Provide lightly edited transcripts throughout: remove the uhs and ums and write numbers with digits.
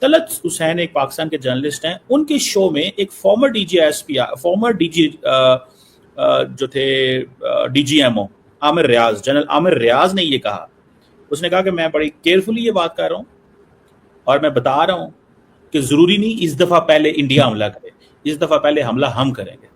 तलत हुसैन एक पाकिस्तान के जर्नलिस्ट हैं, उनके शो में एक फॉर्मर डीजीएसपी, फॉर्मर डीजी जो थे डीजीएमओ आमिर रियाज, जनरल आमिर रियाज ने ये कहा, उसने कहा कि मैं बड़ी केयरफुली ये बात कर रहा हूँ और मैं बता रहा हूँ कि जरूरी नहीं इस दफा पहले इंडिया हमला करे, इस दफा पहले हमला हम करेंगे।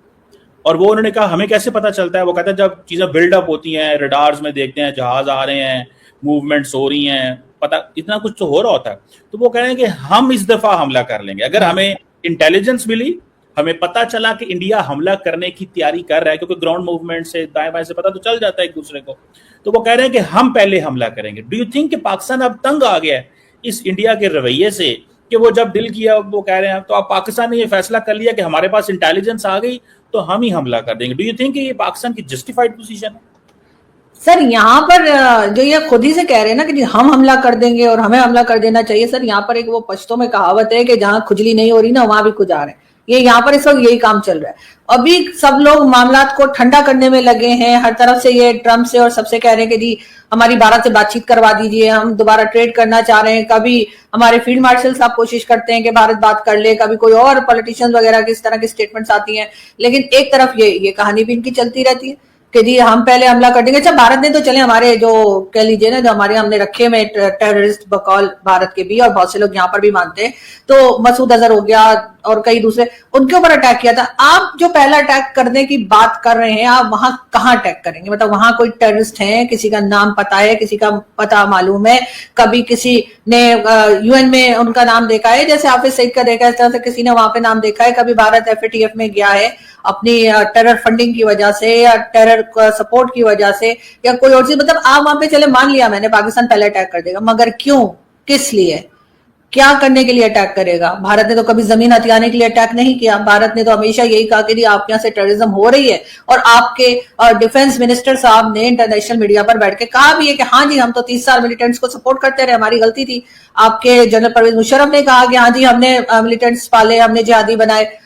और वो उन्होंने कहा हमें कैसे पता चलता है, वो कहता है जब चीजें बिल्डअप होती हैं, रडार्स में देखते हैं जहाज आ रहे हैं, मूवमेंट्स हो रही हैं, पता इतना कुछ तो हो रहा होता है, तो वो कह रहे हैं कि हम इस दफा हमला कर लेंगे। अगर हमें इंटेलिजेंस मिली, हमें पता चला कि इंडिया हमला करने की तैयारी कर रहा है, क्योंकि ग्राउंड मूवमेंट से दाएं बाएं से पता तो चल जाता है एक दूसरे को, तो वो कह रहे हैं कि हम पहले हमला करेंगे। डू यू थिंक कि पाकिस्तान अब तंग आ गया है इस इंडिया के रवैये से कि वो जब दिल किया वो कह रहे हैं, तो अब पाकिस्तान ने ये फैसला कर लिया कि हमारे पास इंटेलिजेंस आ गई तो हम ही हमला कर देंगे। डू यू थिंक ये पाकिस्तान की जस्टिफाइड पोजीशन है? सर यहाँ पर जो ये खुद ही से कह रहे हैं ना कि हम हमला कर देंगे और हमें हमला कर देना चाहिए, सर यहाँ पर एक वो पश्तो में कहावत है कि जहां खुजली नहीं हो रही ना वहां भी खुजार है। ये यहाँ पर इस वक्त यही काम चल रहा है। अभी सब लोग मामलात को ठंडा करने में लगे हैं, हर तरफ से ये ट्रम्प से और सबसे कह रहे हैं कि जी हमारी भारत से बातचीत करवा दीजिए, हम दोबारा ट्रेड करना चाह रहे हैं। कभी हमारे फील्ड मार्शल साहब कोशिश करते हैं कि भारत बात कर ले, कभी कोई और पॉलिटिशियंस वगैरह की इस तरह की स्टेटमेंट्स आती हैं, लेकिन एक तरफ ये कहानी भी इनकी चलती रहती है कि जी हम पहले हमला कर देंगे। अच्छा भारत ने तो चले हमारे जो कह लीजिए ना जो हमारे हमने रखे में टेररिस्ट बकौल भारत के भी, और बहुत से लोग यहाँ पर भी मानते हैं, तो मसूद अजहर हो गया और कई दूसरे, उनके ऊपर अटैक किया था। आप जो पहला अटैक करने की बात कर रहे हैं, आप वहां कहाँ अटैक करेंगे? मतलब वहां कोई टेररिस्ट है, किसी का नाम पता है, किसी का पता मालूम है, कभी किसी ने यूएन में उनका नाम देखा है, जैसे हाफिज सईद का देखा है, इस तरह से किसी ने वहां पे नाम देखा है? कभी भारत एफएटीएफ में गया है अपनी टेरर फंडिंग की वजह से या टेरर सपोर्ट की वजह से या कोई और चीज? मतलब आप वहां पे चले मान लिया मैंने पाकिस्तान पहले अटैक कर देगा, मगर क्यों, किस लिए, क्या करने के लिए अटैक करेगा? भारत ने तो कभी जमीन हथियाने के लिए अटैक नहीं किया। भारत ने तो हमेशा यही कहा कि आप यहाँ से टेररिज्म हो रही है, और आपके डिफेंस मिनिस्टर साहब ने इंटरनेशनल मीडिया पर बैठ के कहा भी है कि हाँ जी हम तो 30 साल मिलिटेंट्स को सपोर्ट करते रहे, हमारी गलती थी। आपके जनरल परवेज मुशर्रफ ने कहा कि हाँ जी हमने मिलिटेंट्स पाले, हमने जिहादी बनाए,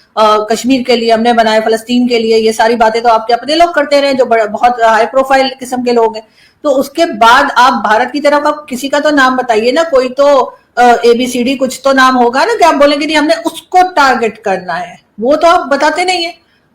कश्मीर के लिए हमने बनाए, फलस्तीन के लिए। ये सारी बातें तो आपके अपने लोग करते रहे जो बहुत हाई प्रोफाइल किस्म के लोग हैं। तो उसके बाद आप भारत की तरफ आप किसी का तो नाम बताइए ना, कोई तो ABCD कुछ तो नाम होगा ना कि आप बोलेंगे नहीं हमने उसको टारगेट करना है। वो तो आप बताते नहीं है,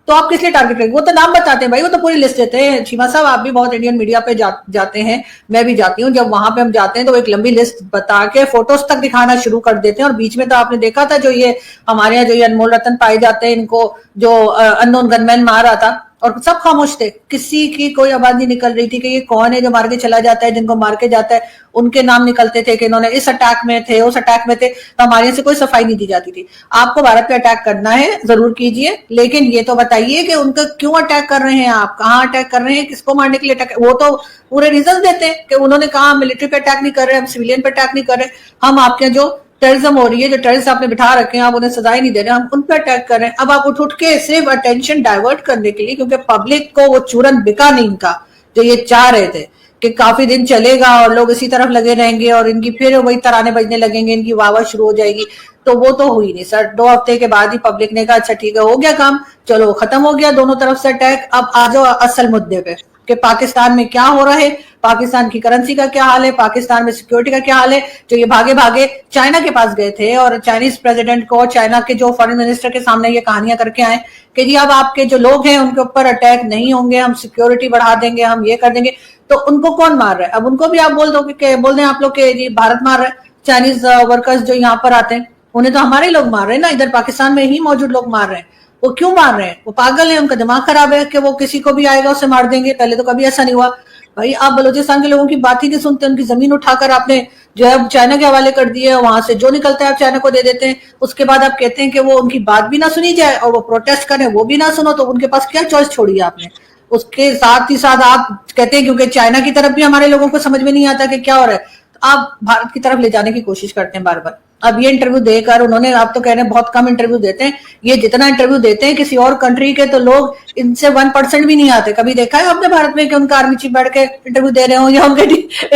तो आप किस लिए टारगेट करेंगे? वो तो नाम बताते हैं भाई, वो तो पूरी लिस्ट देते हैं। चीमा साहब आप भी बहुत इंडियन मीडिया पे जाते हैं, मैं भी जाती हूँ, जब वहां पे हम जाते हैं तो एक लंबी लिस्ट बता के फोटोज तक दिखाना शुरू कर देते हैं। और बीच में तो आपने देखा था जो ये हमारे यहाँ जो ये अनमोल रतन पाए जाते हैं, इनको जो अननोन गनमैन मार रहा था, और सब खामोश थे, किसी की कोई आवाज नहीं निकल रही थी कि ये कौन है जो मार के चला जाता है, जिनको मार के जाता है उनके नाम निकलते थे कि इन्होंने इस अटैक में थे, उस अटैक में थे, तो हमारे यहाँ से कोई सफाई नहीं दी जाती थी। आपको भारत पे अटैक करना है जरूर कीजिए, लेकिन ये तो बताइए कि उनका क्यों अटैक कर रहे हैं, आप कहाँ अटैक कर रहे हैं, किसको मारने के लिए अटैक। वो तो पूरे रीजन देते हैं कि उन्होंने कहा मिलिट्री पे अटैक नहीं कर रहे, हम सिविलियन पे अटैक नहीं कर रहे, हम आपके जो टेररिज्म हो रही है, जो टेररिस्ट आपने बिठा रखे हैं, आप उन्हें सजाएं नहीं दे रहे, हम उन पर अटैक कर रहे हैं। अब आप उठ के सिर्फ अटेंशन डाइवर्ट करने के लिए, क्योंकि पब्लिक को वो चूरन बिका नहीं इनका जो ये चाह रहे थे कि काफी दिन चलेगा और लोग इसी तरफ लगे रहेंगे और इनकी फिर वही तराने बजने लगेंगे, इनकी वाह शुरू हो जाएगी, तो वो तो हुई नहीं सर। 2 हफ्ते के बाद ही पब्लिक ने कहा अच्छा ठीक है हो गया काम, चलो खत्म हो गया दोनों तरफ से अटैक। अब आ जाओ असल मुद्दे पे कि पाकिस्तान में क्या हो रहा है, पाकिस्तान की करेंसी का क्या हाल है, पाकिस्तान में सिक्योरिटी का क्या हाल है। जो ये भागे भागे चाइना के पास गए थे और चाइनीज प्रेसिडेंट को, चाइना के जो फॉरेन मिनिस्टर के सामने ये कहानियां करके आए कि जी अब आपके जो लोग हैं उनके ऊपर अटैक नहीं होंगे, हम सिक्योरिटी बढ़ा देंगे, हम ये कर देंगे, तो उनको कौन मार रहा है? अब उनको भी आप बोल दो कि बोल दें आप लोग के जी भारत मार रहा है, चाइनीज वर्कर्स जो यहाँ पर आते हैं उन्हें तो हमारे लोग मार रहे हैं ना, इधर पाकिस्तान में ही मौजूद लोग मार रहे हैं। वो क्यों मार रहे हैं? वो पागल है, उनका दिमाग खराब है कि वो किसी को भी आएगा उसे मार देंगे। पहले तो कभी ऐसा नहीं हुआ भाई। आप बलूचिस्तान के लोगों की बात ही नहीं सुनते, उनकी जमीन उठाकर आपने जो है चाइना के हवाले कर दी है, वहां से जो निकलता है आप चाइना को दे देते हैं। उसके बाद आप कहते हैं कि वो उनकी बात भी ना सुनी जाए और वो प्रोटेस्ट करें वो भी ना सुनो, तो उनके पास क्या चॉइस छोड़ी है आपने? उसके साथ ही साथ आप कहते हैं क्योंकि चाइना की तरफ भी हमारे लोगों को समझ में नहीं आता कि क्या हो रहा है, तो आप भारत की तरफ ले जाने की कोशिश करते हैं बार बार। अब ये इंटरव्यू देकर उन्होंने, आप तो कह रहे हैं बहुत कम इंटरव्यू देते हैं, ये जितना इंटरव्यू देते हैं किसी और कंट्री के तो लोग इनसे 1% भी नहीं आते। कभी देखा है आपने भारत में कि उनका आर्मी चीफ बैठ के इंटरव्यू दे रहे हो, या उनके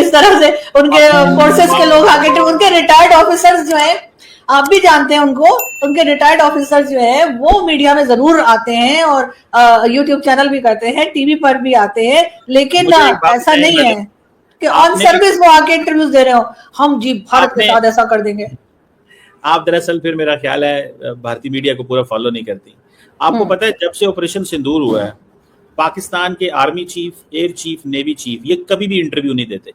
इस तरह से उनके फोर्सेस के लोग आके, उनके रिटायर्ड ऑफिसर्स जो है आप भी जानते हैं उनको, उनके रिटायर्ड ऑफिसर जो है वो मीडिया में जरूर आते हैं और यूट्यूब चैनल भी करते हैं, टीवी पर भी आते हैं, लेकिन ऐसा नहीं है कि ऑन सर्विस वो आके इंटरव्यूज दे रहे हो, हम जी भारत के साथ ऐसा कर देंगे। आप दरअसल फिर मेरा ख्याल है भारतीय मीडिया को पूरा फॉलो नहीं करती। आपको पता है जब से ऑपरेशन सिंदूर हुआ है, पाकिस्तान के army chief, air chief, navy chief ये कभी भी इंटरव्यू नहीं देते।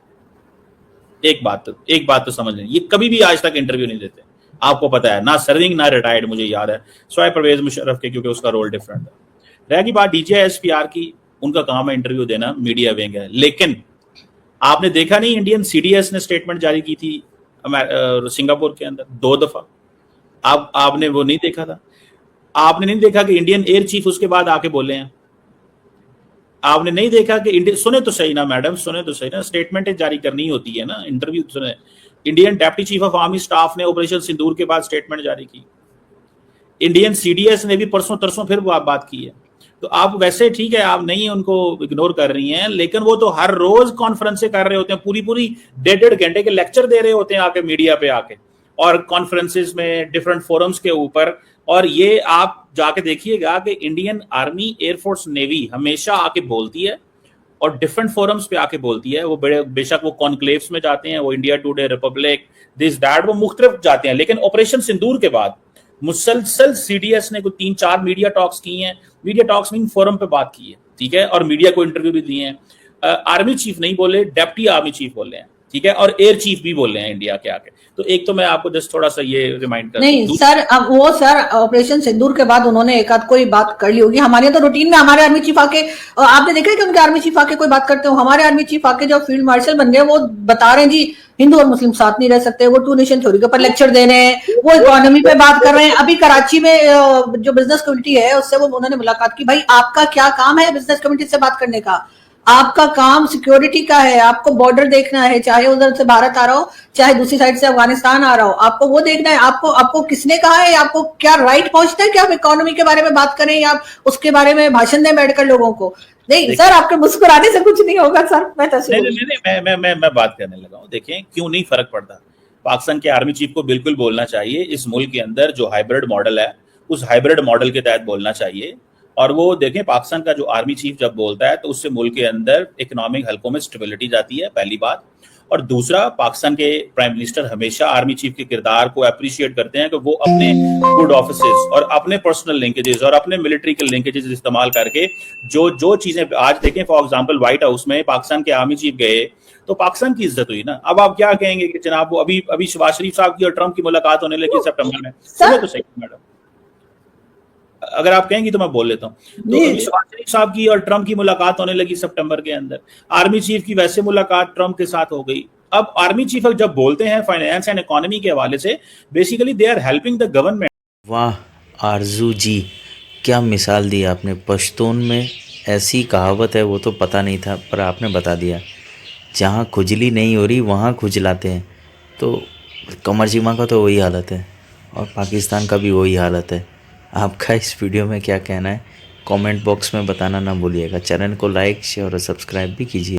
एक बात तो समझ लें, ये कभी भी आज तक इंटरव्यू नहीं देते। आपको पता है, ना सर्विंग ना रिटायर्ड, मुझे याद है स्वाय परवेज मुशर्रफ के, क्योंकि उसका रोल डिफरेंट है। रह गई बात DGISPR की, उनका काम है इंटरव्यू देना, मीडिया विंग है। लेकिन आपने देखा नहीं इंडियन CDS ने स्टेटमेंट जारी की थी सिंगापुर के अंदर 2 दफा। आपने वो नहीं देखा था? आपने नहीं देखा कि इंडियन एयर चीफ उसके बाद आके बोले हैं? आपने नहीं देखा कि इंडियन, सुने तो सही ना मैडम, सुने तो सही ना, स्टेटमेंट जारी करनी होती है ना, इंटरव्यू सुने। Indian deputy chief of army staff ने ऑपरेशन सिंदूर के बाद स्टेटमेंट जारी की। इंडियन CDS ने भी परसों तरसों फिर बात की है। तो आप वैसे ठीक है, आप नहीं उनको इग्नोर कर रही हैं, लेकिन वो तो हर रोज कॉन्फ्रेंसें कर रहे होते हैं, पूरी 1.5 घंटे के लेक्चर दे रहे होते हैं आके मीडिया पे आके, और कॉन्फ्रेंसेस में डिफरेंट फोरम्स के ऊपर। और ये आप जाके देखिएगा कि इंडियन आर्मी, एयरफोर्स, नेवी हमेशा आके बोलती है और डिफरेंट फोरम्स पे आके बोलती है। वो बड़े बेशक वो कॉन्क्लेव्स में जाते हैं, वो India today, Republic, this that, वो मुख्तलिफ जाते हैं, लेकिन ऑपरेशन सिंदूर के बाद मुसलसल CDS ने कुछ 3-4 मीडिया टॉक्स की हैं। मीडिया टॉक्स मीन फोरम पे बात की है, ठीक है, और मीडिया को इंटरव्यू भी दिए हैं। आर्मी चीफ नहीं बोले, डेप्टी आर्मी चीफ बोले हैं, ठीक है, और एयर चीफ भी बोले हैं इंडिया के आके। तो एक तो मैं आपको जस्ट थोड़ा सा ये रिमाइंड कर नहीं सर, अब वो सर ऑपरेशन सिंदूर के बाद उन्होंने एक आध कोई बात कर ली होगी। हमारे तो रूटीन में हमारे आर्मी चीफ आके, आपने देखा है कि उनके आर्मी चीफ आके कोई बात करते हो? हमारे आर्मी चीफ आके जो फील्ड मार्शल बन गए वो बता रहे हैं जी हिंदू और मुस्लिम साथ नहीं रह सकते, वो 2 नेशन थ्योरी के ऊपर लेक्चर दे रहे हैं, वो इकोनॉमी पे बात कर रहे हैं। अभी कराची में जो बिजनेस कम्युनिटी है उससे वो उन्होंने मुलाकात की। भाई आपका क्या काम है बिजनेस कम्युनिटी से बात करने का? आपका काम सिक्योरिटी का है, आपको बॉर्डर देखना है, चाहे उधर से भारत आ रहा हो, चाहे दूसरी साइड से अफगानिस्तान आ रहा हो, आपको वो देखना है। आपको किसने कहा है, आपको क्या राइट पहुंचता है कि आप इकोनॉमी के बारे में बात करें या उसके बारे में भाषण दें बैठकर लोगों को? नहीं सर, आपके मुस्कुराने से कुछ नहीं होगा सर। मैं मैं बात करने लगा हूँ। देखें क्यों नहीं फर्क पड़ता। पाकिस्तान के आर्मी चीफ को बिल्कुल बोलना चाहिए इस मुल्क के अंदर जो हाइब्रिड मॉडल है, उस हाइब्रिड मॉडल के तहत बोलना चाहिए। और वो देखें, पाकिस्तान का जो आर्मी चीफ जब बोलता है तो उससे मुल्क के अंदर इकोनॉमिक हलकों में स्टेबिलिटी जाती है, पहली बात। और दूसरा, पाकिस्तान के प्राइम मिनिस्टर हमेशा आर्मी चीफ के किरदार को अप्रिशिएट करते हैं कि वो अपने गुड ऑफिसेस और अपने पर्सनल लिंकेजेस और अपने मिलिट्री के लिंकेजेस इस्तेमाल करके जो चीजें आज देखें, फॉर एग्जांपल व्हाइट हाउस में पाकिस्तान के आर्मी चीफ गए तो पाकिस्तान की इज्जत हुई ना। अब आप क्या कहेंगे कि जनाब वो अभी शहबाज शरीफ साहब की और ट्रंप की मुलाकात होने लगी सितंबर में, सुनो तो सही मैडम, अगर आप कहेंगी तो मैं बोल लेता हूँ। तो शहबाज शरीफ साहब की और ट्रंप की मुलाकात होने लगी सितंबर के अंदर। आर्मी चीफ की वैसे मुलाकात ट्रंप के साथ हो गई। अब आर्मी चीफ जब बोलते हैं फाइनेंस एंड इकोनॉमी के हवाले से, basically they are helping the government. वाह आरजू जी, क्या मिसाल दी आपने। पश्तून में ऐसी कहावत है, वो तो पता नहीं था पर आपने बता दिया। जहाँ खुजली नहीं हो रही वहाँ खुजलाते हैं। तो कमर चीमा का तो वही हालत है और पाकिस्तान का भी वही हालत है। आपका इस वीडियो में क्या कहना है कमेंट बॉक्स में बताना ना भूलिएगा। चैनल को लाइक, शेयर और सब्सक्राइब भी कीजिए।